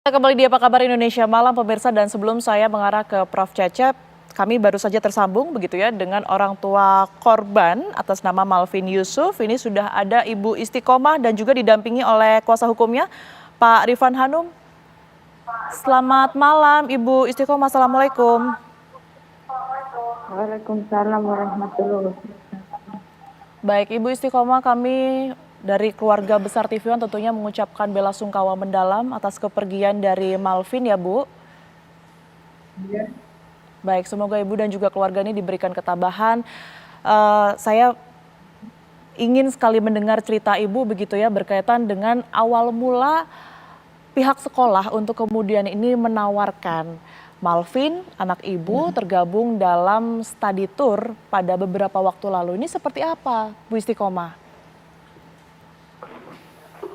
Kembali di Apa Kabar Indonesia Malam pemirsa, dan sebelum saya mengarah ke Prof. Cecep, kami baru saja tersambung begitu ya dengan orang tua korban atas nama Malvin Yusuf. Ini sudah ada Ibu Istiqomah dan juga didampingi oleh kuasa hukumnya Pak Rifan Hanum. Selamat malam Ibu Istiqomah, Assalamualaikum. Waalaikumsalam warahmatullahi wabarakatuh. Baik Ibu Istiqomah, kami dari keluarga besar TV One tentunya mengucapkan bela sungkawa mendalam atas kepergian dari Malvin ya Bu. Ya. Baik, semoga Ibu dan juga keluarga ini diberikan ketabahan. Saya ingin sekali mendengar cerita Ibu begitu ya, berkaitan dengan awal mula pihak sekolah untuk kemudian ini menawarkan Malvin, anak Ibu, tergabung dalam study tour pada beberapa waktu lalu. Ini seperti apa, Bu Istiqomah?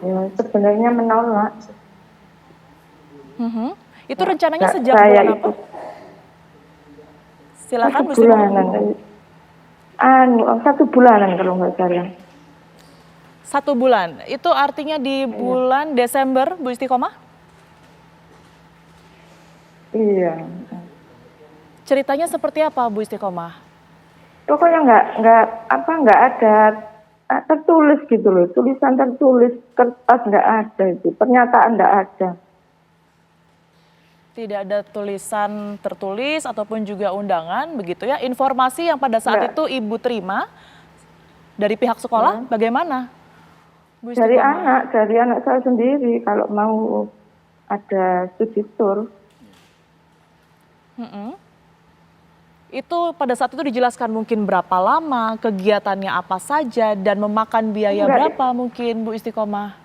Ya, sebenarnya menolak. Itu rencananya sejak Saya bulan apa? Silakan Bu satu Istiqomah. bulanan, 1 bulanan kalau nggak salah. 1 bulan, itu artinya di bulan Desember, Bu Istiqomah? Iya. Ceritanya seperti apa, Bu Istiqomah? Pokoknya nggak ada tertulis gitu loh, tulisan tertulis, kertas nggak ada itu, pernyataan nggak ada. Tidak ada tulisan tertulis ataupun juga undangan begitu ya. Informasi yang pada saat itu Ibu terima dari pihak sekolah bagaimana, Bu Dari Istiqomah? anak saya sendiri kalau mau ada studi tour. Itu pada saat itu dijelaskan mungkin berapa lama, kegiatannya apa saja, dan memakan biaya berapa mungkin, Bu Istiqomah?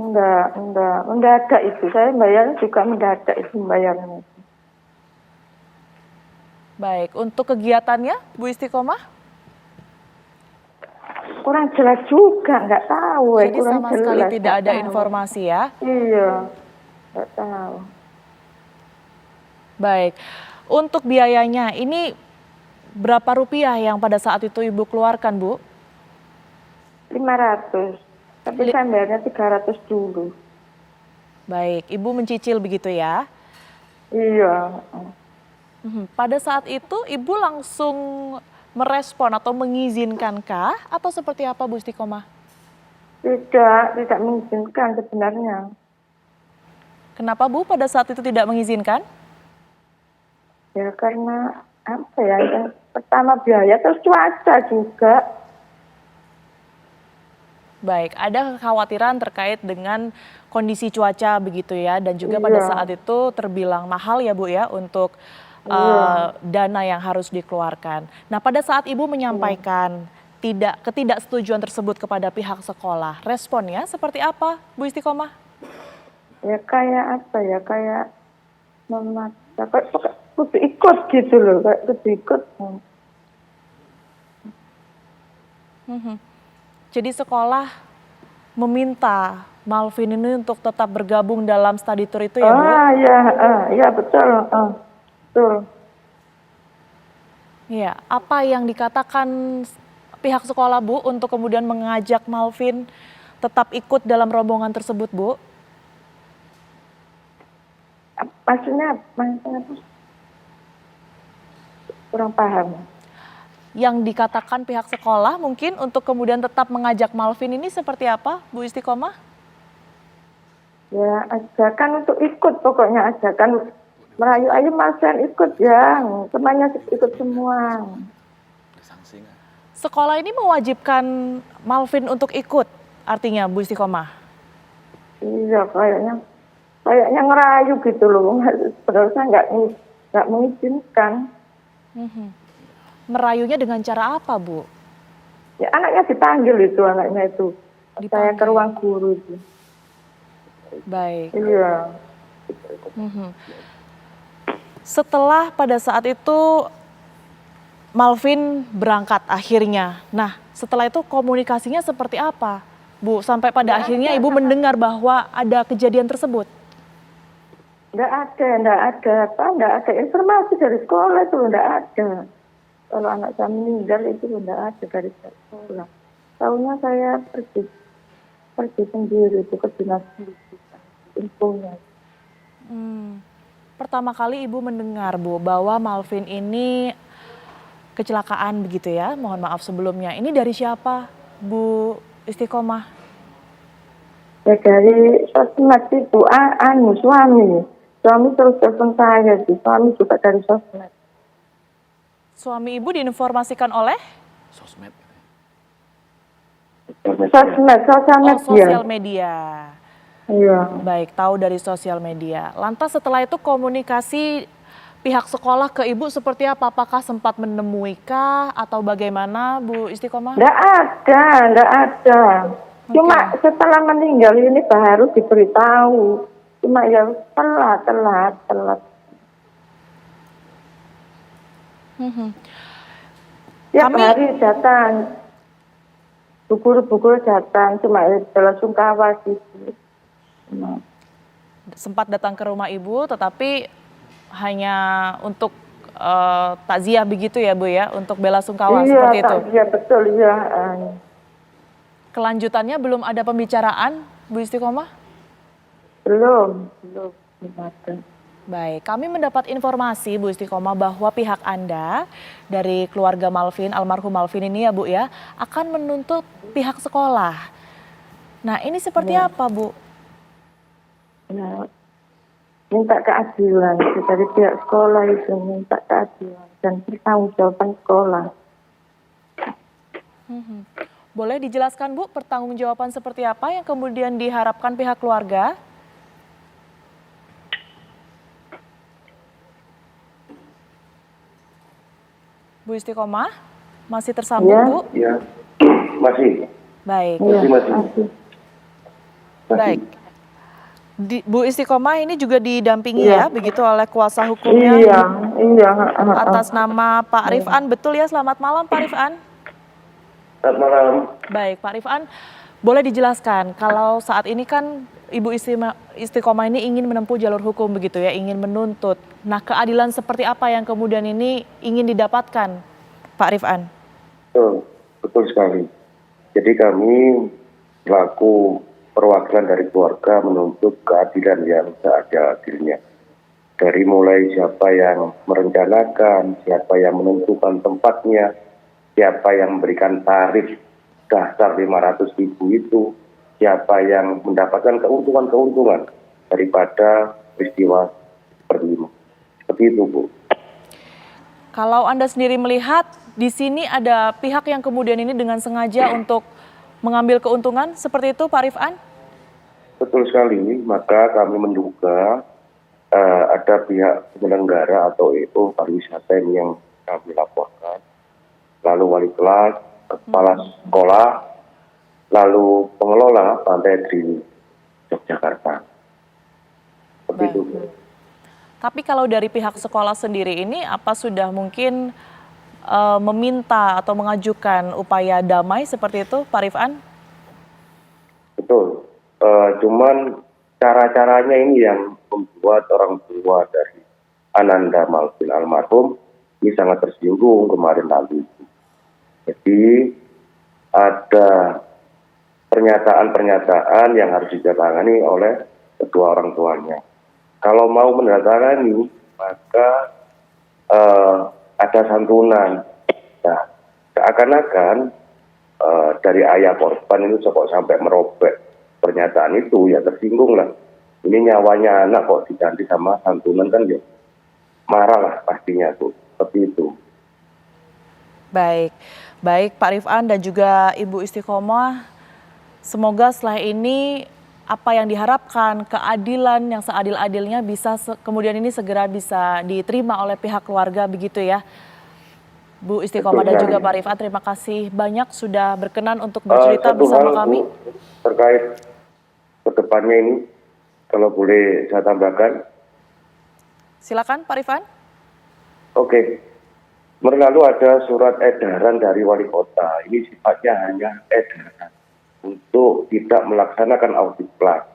Mendadak itu. Saya bayar juga mendadak itu bayarnya. Baik, untuk kegiatannya, Bu Istiqomah? Kurang jelas juga, nggak tahu. Jadi Kurang sama jelas, sekali tidak ada tahu. informasi ya? Iya, nggak tahu. Baik, untuk biayanya ini berapa rupiah yang pada saat itu Ibu keluarkan, Bu? 500, tapi saya bayarnya 300 dulu. Baik, Ibu mencicil begitu ya? Iya. Pada saat itu Ibu langsung merespon atau mengizinkankah atau seperti apa, Bu Istiqomah? Tidak mengizinkan sebenarnya. Kenapa Bu pada saat itu tidak mengizinkan? Ya karena apa ya, yang pertama biaya, terus cuaca juga. Baik, ada kekhawatiran terkait dengan kondisi cuaca begitu ya, dan juga pada saat itu terbilang mahal ya Bu ya untuk dana yang harus dikeluarkan. Nah pada saat Ibu menyampaikan ketidaksetujuan tersebut kepada pihak sekolah, responnya seperti apa, Bu Istiqomah? Ya kayak apa ya, kayak memaksa, kudu ikut gitu loh, kayak kudu ikut. Jadi sekolah meminta Malvin ini untuk tetap bergabung dalam study tour itu ya Bu? Iya betul, betul. Iya, apa yang dikatakan pihak sekolah Bu untuk kemudian mengajak Malvin tetap ikut dalam rombongan tersebut Bu? Maksudnya apa? Kurang paham. Yang dikatakan pihak sekolah mungkin untuk kemudian tetap mengajak Malvin ini seperti apa, Bu Istiqomah? Ya, ajakan untuk ikut, pokoknya ajakan merayu, ayo Malvin ikut ya, temannya ikut semua. Sekolah ini mewajibkan Malvin untuk ikut, artinya Bu Istiqomah? Iya, kayaknya ngerayu gitu loh, sebenarnya nggak mengizinkan. Merayunya dengan cara apa, Bu? Ya anaknya dipanggil itu, saya ke ruang guru itu. Baik. Iya. Setelah pada saat itu Malvin berangkat akhirnya. Nah, setelah itu komunikasinya seperti apa, Bu? Sampai pada akhirnya Ibu mendengar bahwa ada kejadian tersebut. Nggak ada informasi dari sekolah itu, nggak ada. Kalau anak saya meninggal itu nggak ada dari sekolah. Tahunya saya pergi sendiri itu ke dinas pendidikan, infonya. Hmm. Pertama kali Ibu mendengar, Bu, bahwa Malvin ini kecelakaan begitu ya, mohon maaf sebelumnya. Ini dari siapa, Bu Istiqomah? Ya dari sosmed itu, suami. Suami terus telepon saya, suami juga dari sosmed. Suami Ibu diinformasikan oleh Sosmed. Sosmed, sosial media. sosial media. Iya. Baik, tahu dari sosial media. Lantas setelah itu komunikasi pihak sekolah ke Ibu seperti apa? Apakah sempat menemui kah atau bagaimana, Bu Istiqomah? Enggak ada. Cuma setelah meninggal ini baru diberitahu. Cuma ya telat. Tiap hari datang. Bukur datang, cuma langsung kawas gitu. Sempat datang ke rumah Ibu, tetapi hanya untuk takziah begitu ya, Bu ya, untuk bela sungkawa seperti itu. Iya betul ya. Kelanjutannya belum ada pembicaraan, Bu Istiqomah? Belum ada. Baik, kami mendapat informasi Bu Istiqomah bahwa pihak Anda dari keluarga Malvin, almarhum Malvin ini ya Bu ya, akan menuntut pihak sekolah. Nah ini seperti apa Bu? Nah, minta keadilan dari pihak sekolah itu, minta keadilan dan pertanggungjawaban sekolah. Boleh dijelaskan Bu pertanggungjawaban seperti apa yang kemudian diharapkan pihak keluarga? Bu Istiqomah, masih tersambung Ya. Bu? Iya, masih. Baik, Masih. baik. Bu Istiqomah ini juga didampingi ya, begitu oleh kuasa hukumnya Iya. atas nama Pak Rifan, betul ya? Selamat malam Pak Rifan. Selamat malam. Baik Pak Rifan, boleh dijelaskan kalau saat ini kan Ibu Istiqomah ini ingin menempuh jalur hukum begitu ya, ingin menuntut. Nah keadilan seperti apa yang kemudian ini ingin didapatkan Pak Rifan? Betul sekali. Jadi kami selaku perwakilan dari keluarga menuntut keadilan yang seadil-adilnya. Dari mulai siapa yang merencanakan, siapa yang menentukan tempatnya, siapa yang memberikan tarif dasar 500.000 itu, siapa yang mendapatkan keuntungan daripada peristiwa seperti ini. Seperti itu, Bu. Kalau Anda sendiri melihat di sini ada pihak yang kemudian ini dengan sengaja untuk mengambil keuntungan seperti itu Pak Rifan? Betul sekali, maka kami menduga ada pihak penyelenggara atau EO pariwisata ini yang kami laporkan. Lalu wali kelas, kepala sekolah, lalu pengelola Pantai Drini, Yogyakarta. Seperti itu. Tapi kalau dari pihak sekolah sendiri ini apa sudah mungkin meminta atau mengajukan upaya damai seperti itu Pak Rifan? Betul. Cuman cara-caranya ini yang membuat orang tua dari Ananda Malvin almarhum ini sangat tersinggung kemarin lalu. Jadi ada pernyataan-pernyataan yang harus ditangani oleh kedua orang tuanya. Kalau mau menandatangani, maka ada santunan. Nah, seakan-akan dari ayah korban itu kok sampai merobek pernyataan itu, ya tersinggung lah. Ini nyawanya anak kok diganti sama santunan kan ya marah lah pastinya tuh. Seperti itu. Baik Pak Rifan dan juga Ibu Istiqomah, semoga setelah ini apa yang diharapkan, keadilan yang seadil-adilnya bisa kemudian ini segera bisa diterima oleh pihak keluarga begitu ya. Bu Istiqomah dan juga Pak Rifan, terima kasih banyak sudah berkenan untuk bercerita bersama kami. Bu, terkait kedepannya ini, kalau boleh saya tambahkan. Silakan Pak Rifan. Oke. Lalu ada surat edaran dari wali kota. Ini sifatnya hanya edaran untuk tidak melaksanakan audit plat.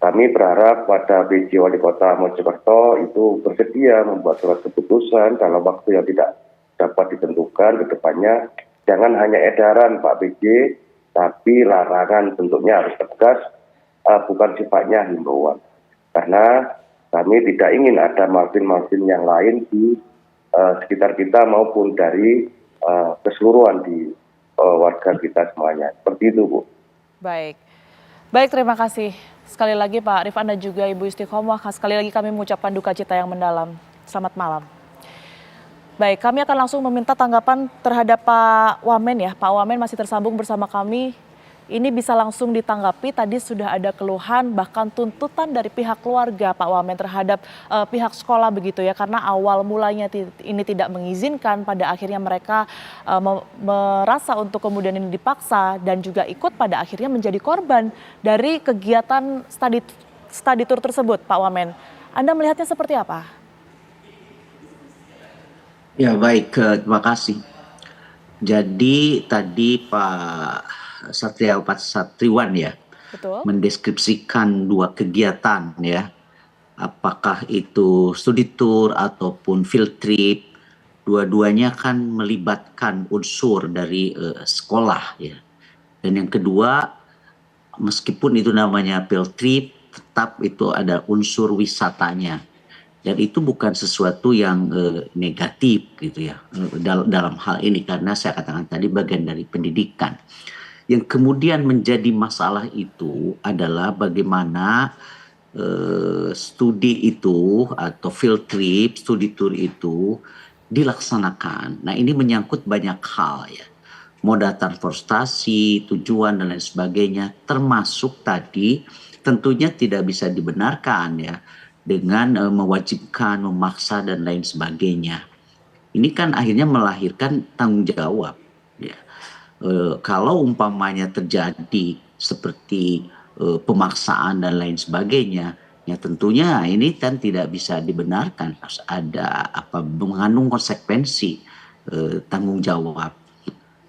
Kami berharap pada PJ Wali Kota Mojokerto itu bersedia membuat surat keputusan dalam waktu yang tidak dapat ditentukan ke depannya. Jangan hanya edaran Pak PJ, tapi larangan bentuknya harus tegas, bukan sifatnya himbauan. Karena kami tidak ingin ada Malvin-Malvin yang lain di sekitar kita maupun dari keseluruhan di warga kita semuanya. Seperti itu, Bu. Baik. Baik, terima kasih. Sekali lagi Pak Rifan dan juga Ibu Istiqomah, sekali lagi kami mengucapkan duka cita yang mendalam. Selamat malam. Baik, kami akan langsung meminta tanggapan terhadap Pak Wamen ya. Pak Wamen masih tersambung bersama kami. Ini bisa langsung ditanggapi, tadi sudah ada keluhan bahkan tuntutan dari pihak keluarga Pak Wamen terhadap pihak sekolah begitu ya. Karena awal mulanya ini tidak mengizinkan, pada akhirnya mereka merasa untuk kemudian ini dipaksa dan juga ikut pada akhirnya menjadi korban dari kegiatan study tour tersebut Pak Wamen. Anda melihatnya seperti apa? Ya baik, terima kasih. Jadi tadi Pak Satriwan ya Betul? mendeskripsikan dua kegiatan ya, apakah itu studi tour ataupun field trip, dua-duanya kan melibatkan unsur dari sekolah ya. Dan yang kedua, meskipun itu namanya field trip, tetap itu ada unsur wisatanya. Dan itu bukan sesuatu yang negatif gitu ya dalam hal ini, karena saya katakan tadi bagian dari pendidikan. Yang kemudian menjadi masalah itu adalah bagaimana studi itu atau field trip, studi tour itu dilaksanakan. Nah ini menyangkut banyak hal ya. Moda transportasi, tujuan dan lain sebagainya, termasuk tadi tentunya tidak bisa dibenarkan ya dengan mewajibkan, memaksa dan lain sebagainya. Ini kan akhirnya melahirkan tanggung jawab. Ya. Kalau umpamanya terjadi seperti pemaksaan dan lain sebagainya, ya tentunya ini kan tidak bisa dibenarkan. Harus ada mengandung konsekuensi tanggung jawab.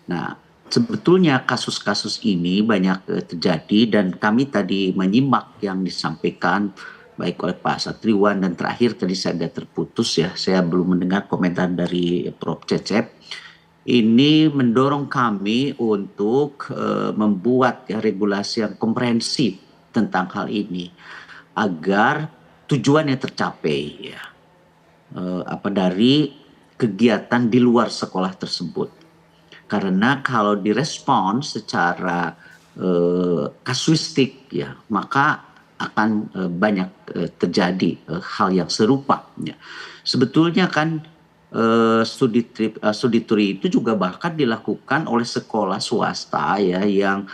Nah, sebetulnya kasus-kasus ini banyak terjadi dan kami tadi menyimak yang disampaikan baik oleh Pak Satriwan dan terakhir tadi saya agak terputus ya, saya belum mendengar komentar dari Prof. Cecep. Ini mendorong kami untuk membuat ya regulasi yang komprehensif tentang hal ini agar tujuannya tercapai ya, dari kegiatan di luar sekolah tersebut. Karena kalau direspon secara kasuistik ya, maka akan banyak terjadi hal yang serupa. Ya. Sebetulnya kan studi tour itu juga bahkan dilakukan oleh sekolah swasta ya yang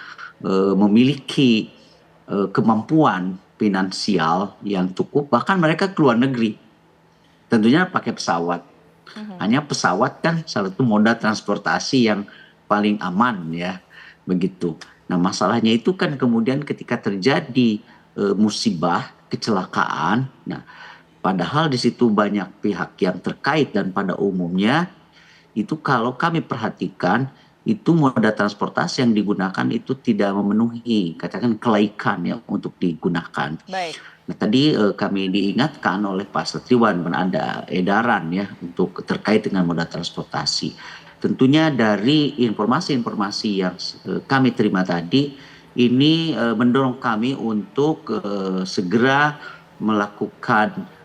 memiliki kemampuan finansial yang cukup, bahkan mereka ke luar negeri. Tentunya pakai pesawat. Hanya pesawat kan salah satu moda transportasi yang paling aman ya, begitu. Nah masalahnya itu kan kemudian ketika terjadi musibah, kecelakaan, nah padahal di situ banyak pihak yang terkait dan pada umumnya itu kalau kami perhatikan itu moda transportasi yang digunakan itu tidak memenuhi katakan kelaikan ya untuk digunakan. Baik. Nah tadi kami diingatkan oleh Pak Satriwan ada edaran ya untuk terkait dengan moda transportasi. Tentunya dari informasi-informasi yang kami terima tadi ini mendorong kami untuk segera melakukan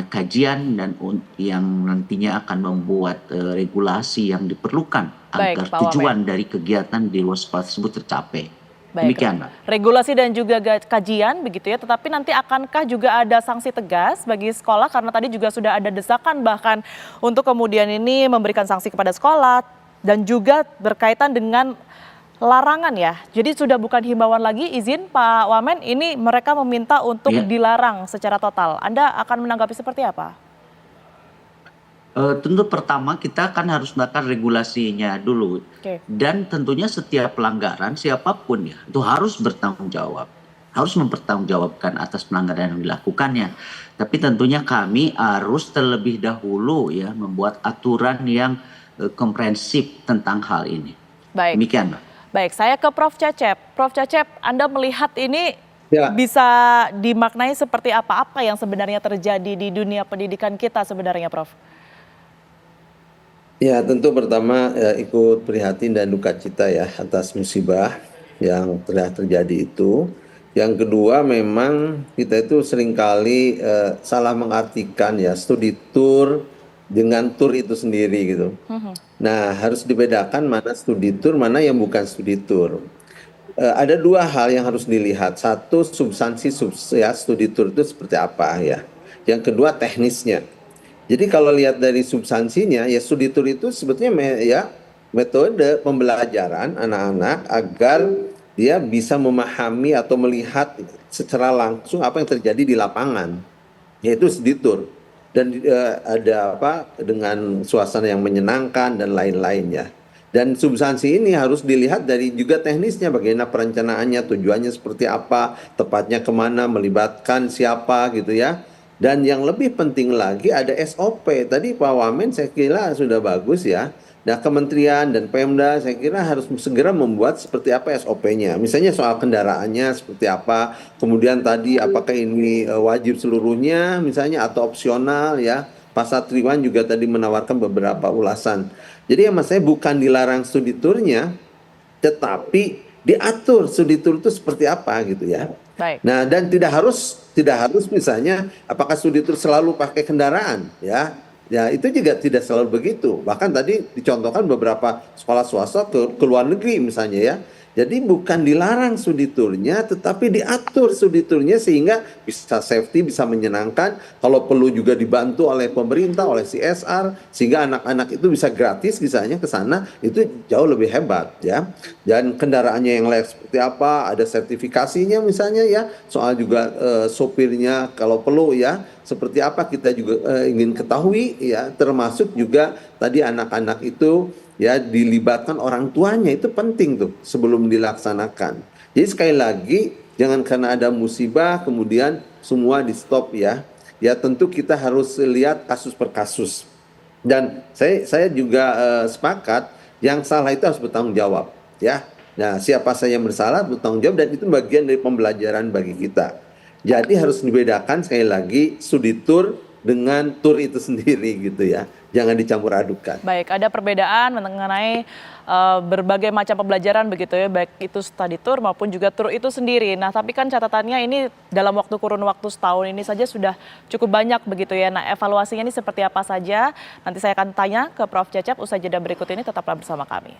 kajian dan yang nantinya akan membuat regulasi yang diperlukan Baik, agar Pak tujuan Wamen. dari kegiatan di luar sekolah tersebut tercapai. Baik, Demikian, Mbak. regulasi dan juga kajian begitu ya, tetapi nanti akankah juga ada sanksi tegas bagi sekolah karena tadi juga sudah ada desakan bahkan untuk kemudian ini memberikan sanksi kepada sekolah dan juga berkaitan dengan larangan ya. Jadi sudah bukan himbauan lagi, izin Pak Wamen, ini mereka meminta untuk dilarang secara total. Anda akan menanggapi seperti apa? Tentu pertama kita kan harus melakukan regulasinya dulu. Oke. Dan tentunya setiap pelanggaran siapapun ya itu harus bertanggung jawab. Harus mempertanggungjawabkan atas pelanggaran yang dilakukannya. Tapi tentunya kami harus terlebih dahulu ya membuat aturan yang komprehensif tentang hal ini. Baik. Demikian, Mbak. Baik, saya ke Prof. Cecep. Prof. Cecep, Anda melihat ini bisa dimaknai seperti apa yang sebenarnya terjadi di dunia pendidikan kita sebenarnya, Prof? Ya, tentu pertama ikut prihatin dan duka cita ya atas musibah yang telah terjadi itu. Yang kedua memang kita itu seringkali salah mengartikan ya studi tour dengan tour itu sendiri gitu. Nah, harus dibedakan mana studi tour, mana yang bukan studi tour. Ada dua hal yang harus dilihat. Satu, substansi ya, studi tour itu seperti apa ya. Yang kedua, teknisnya. Jadi kalau lihat dari substansinya, ya studi tour itu sebetulnya ya metode pembelajaran anak-anak agar dia bisa memahami atau melihat secara langsung apa yang terjadi di lapangan, yaitu studi tour. Dan ada apa dengan suasana yang menyenangkan dan lain-lainnya. Dan substansi ini harus dilihat dari juga teknisnya, bagaimana perencanaannya, tujuannya seperti apa, tepatnya kemana, melibatkan siapa gitu ya. Dan yang lebih penting lagi ada SOP. Tadi Pak Wamen saya kira sudah bagus ya. Nah, kementerian dan Pemda saya kira harus segera membuat seperti apa SOP-nya. Misalnya soal kendaraannya seperti apa, kemudian tadi apakah ini wajib seluruhnya misalnya atau opsional ya. Pak Satriwan juga tadi menawarkan beberapa ulasan. Jadi yang saya bukan dilarang studi turnya, tetapi diatur studi tur itu seperti apa gitu ya. Baik. Nah, dan tidak harus misalnya apakah studi tur selalu pakai kendaraan ya. Ya, itu juga tidak selalu begitu. Bahkan tadi dicontohkan beberapa sekolah swasta ke luar negeri misalnya ya. Jadi bukan dilarang studi turnya, tetapi diatur studi turnya sehingga bisa safety, bisa menyenangkan. Kalau perlu juga dibantu oleh pemerintah, oleh CSR, sehingga anak-anak itu bisa gratis misalnya ke sana, itu jauh lebih hebat ya. Dan kendaraannya yang layak seperti apa, ada sertifikasinya misalnya ya. Soal juga sopirnya kalau perlu ya, seperti apa kita juga ingin ketahui ya. Termasuk juga tadi anak-anak itu ya dilibatkan orang tuanya, itu penting tuh sebelum dilaksanakan. Jadi sekali lagi jangan karena ada musibah kemudian semua di stop ya. Ya tentu kita harus lihat kasus per kasus. Dan saya juga sepakat yang salah itu harus bertanggung jawab ya. Nah, siapa saja yang bersalah bertanggung jawab, dan itu bagian dari pembelajaran bagi kita. Jadi harus dibedakan sekali lagi studi tour dengan tour itu sendiri gitu ya. Jangan dicampur adukan. Baik, ada perbedaan mengenai berbagai macam pembelajaran begitu ya, baik itu study tour maupun juga tour itu sendiri. Nah, tapi kan catatannya ini dalam kurun waktu setahun ini saja sudah cukup banyak begitu ya. Nah, evaluasinya ini seperti apa saja? Nanti saya akan tanya ke Prof. Cecep usai jeda berikut ini, tetaplah bersama kami.